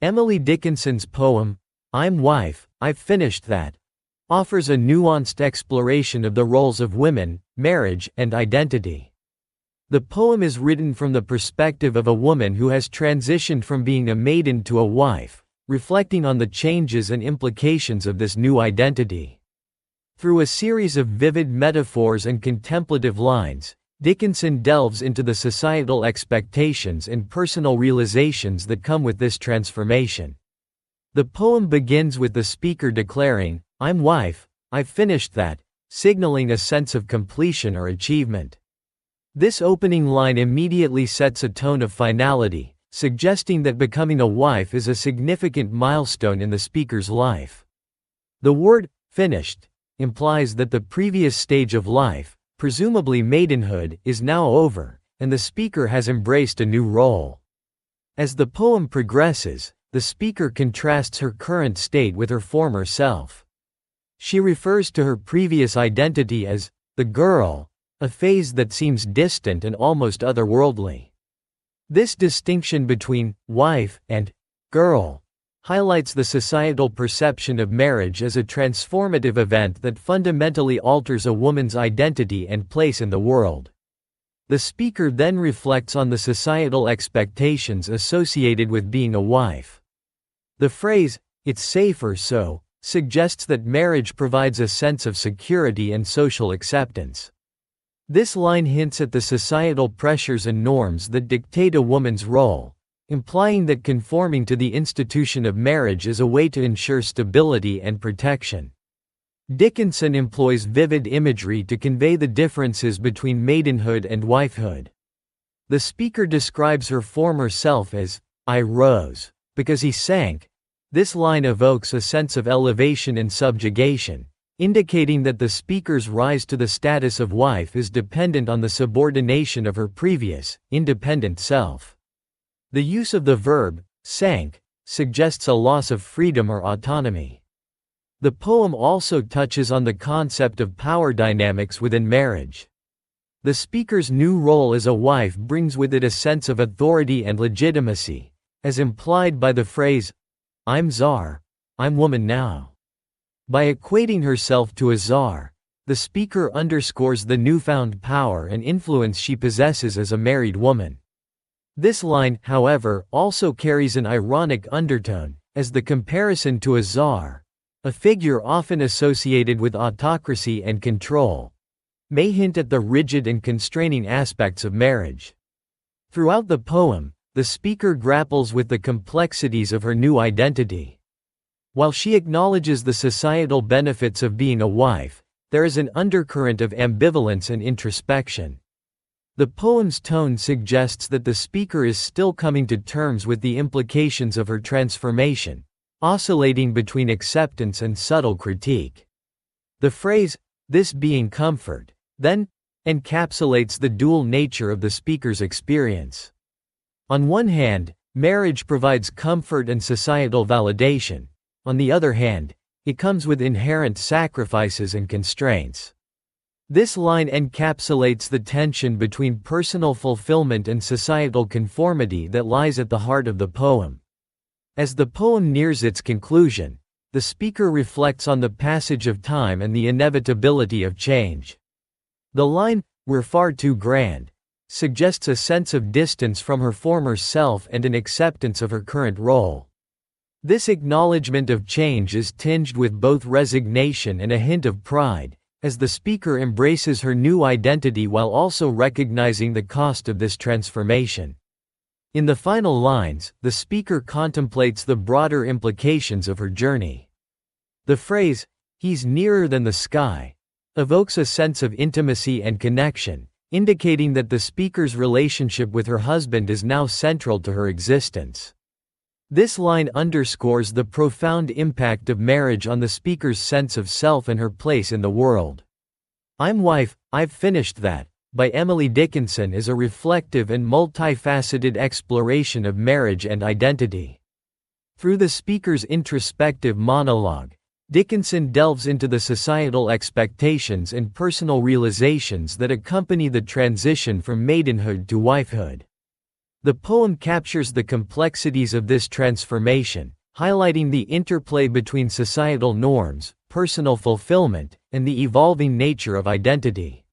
Emily Dickinson's poem, I'm Wife, I've Finished That, offers a nuanced exploration of the roles of women, marriage, and identity. The poem is written from the perspective of a woman who has transitioned from being a maiden to a wife, reflecting on the changes and implications of this new identity. Through a series of vivid metaphors and contemplative lines, Dickinson delves into the societal expectations and personal realizations that come with this transformation. The poem begins with the speaker declaring, I'm wife, I've finished that, signaling a sense of completion or achievement. This opening line immediately sets a tone of finality, suggesting that becoming a wife is a significant milestone in the speaker's life. The word, finished, implies that the previous stage of life, presumably maidenhood, is now over, and the speaker has embraced a new role. As the poem progresses, the speaker contrasts her current state with her former self. She refers to her previous identity as the girl, a phase that seems distant and almost otherworldly. This distinction between wife and girl highlights the societal perception of marriage as a transformative event that fundamentally alters a woman's identity and place in the world. The speaker then reflects on the societal expectations associated with being a wife. The phrase, "It's safer so," suggests that marriage provides a sense of security and social acceptance. This line hints at the societal pressures and norms that dictate a woman's role, implying that conforming to the institution of marriage is a way to ensure stability and protection. Dickinson employs vivid imagery to convey the differences between maidenhood and wifehood. The speaker describes her former self as, I rose, because he sank. This line evokes a sense of elevation and subjugation, indicating that the speaker's rise to the status of wife is dependent on the subordination of her previous, independent self. The use of the verb, sank, suggests a loss of freedom or autonomy. The poem also touches on the concept of power dynamics within marriage. The speaker's new role as a wife brings with it a sense of authority and legitimacy, as implied by the phrase, I'm czar, I'm woman now. By equating herself to a czar, the speaker underscores the newfound power and influence she possesses as a married woman. This line, however, also carries an ironic undertone, as the comparison to a czar, a figure often associated with autocracy and control, may hint at the rigid and constraining aspects of marriage. Throughout the poem, the speaker grapples with the complexities of her new identity. While she acknowledges the societal benefits of being a wife, there is an undercurrent of ambivalence and introspection. The poem's tone suggests that the speaker is still coming to terms with the implications of her transformation, oscillating between acceptance and subtle critique. The phrase, this being comfort, then, encapsulates the dual nature of the speaker's experience. On one hand, marriage provides comfort and societal validation. On the other hand, it comes with inherent sacrifices and constraints. This line encapsulates the tension between personal fulfillment and societal conformity that lies at the heart of the poem. As the poem nears its conclusion, the speaker reflects on the passage of time and the inevitability of change. The line, "We're far too grand," suggests a sense of distance from her former self and an acceptance of her current role. This acknowledgement of change is tinged with both resignation and a hint of pride, as the speaker embraces her new identity while also recognizing the cost of this transformation. In the final lines, the speaker contemplates the broader implications of her journey. The phrase, "He's nearer than the sky," evokes a sense of intimacy and connection, indicating that the speaker's relationship with her husband is now central to her existence. This line underscores the profound impact of marriage on the speaker's sense of self and her place in the world. I'm Wife, I've Finished That, by Emily Dickinson is a reflective and multifaceted exploration of marriage and identity. Through the speaker's introspective monologue, Dickinson delves into the societal expectations and personal realizations that accompany the transition from maidenhood to wifehood. The poem captures the complexities of this transformation, highlighting the interplay between societal norms, personal fulfillment, and the evolving nature of identity.